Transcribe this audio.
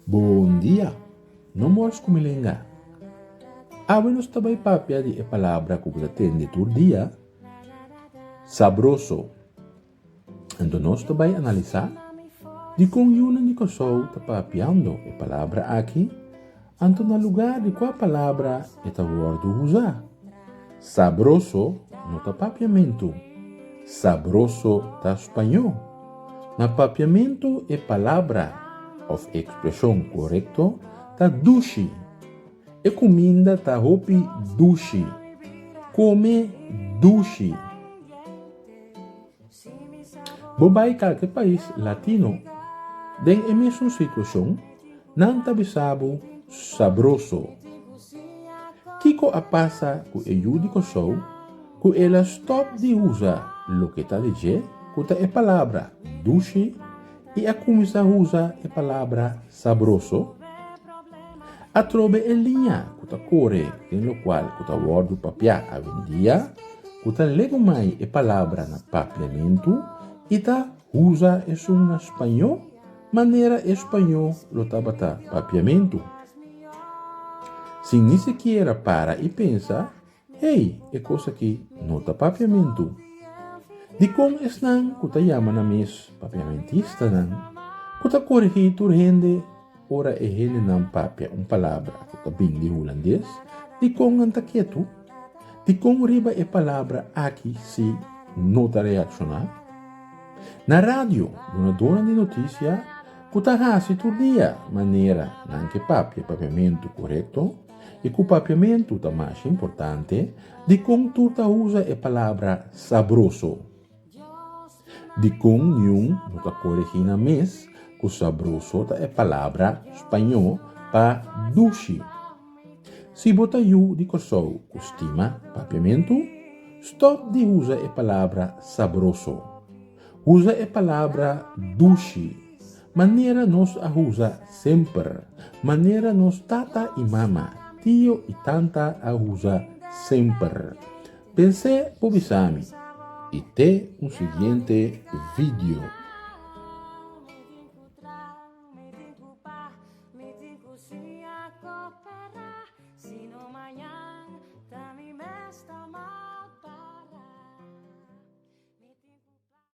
Bom dia, no mores kumilenga. Abenos tabay papia di palabra que você tem de todo dia. Sabroso. Então nós tabay analisar de com yuna ni kosou tapapiando a palavra aqui, anto na lugar de qual palavra esta word usa. Sabroso no tapapiamento. Sabroso ta espanhol. Na papiamento e palavra of expressão correto ta dushi. E comida ta hopi dushi. Come dushi. Bobai qualquer país latino, den a mesma situação, não tabisabo sabroso. Kiko a passa com o judico sou, que ela stop de usar lo que está dizer, que é a palavra dushi, e a começa a usar a palavra sabroso. A trobe em linha, que está corre, em lo qual que está word papia a vendia, que está lego mai a palavra na papiamento, e tá usa isso na espanhol, maneira espanhol lo tabata papiamento. Se nem sequer para e pensa, hey, é coisa que não tá papiamento. De como estão, que tá chama na mes papiamentista, que tá corrigir urgente, ora é ele não papia palavra, que tá bem de holandês, de como anta quieto, de como riba a palavra aqui se não tá reaccionar. Na rádio, uma dona de notícia, que está todo dia, maneira não que papiamento correto, e que o papiamento é mais importante, de como tu usa a palavra sabroso. De como nenhum não está corrigindo a mes, que sabroso é a palavra espanhol para dushi. Se bota you de corsou, estima papiamento, stop de usa a palavra sabroso. Usa a palavra dushi. Maneira nos a usa sempre. Maneira nos tata e mama, tio e tanta a usa sempre. Pense pobisami. E te um seguinte vídeo.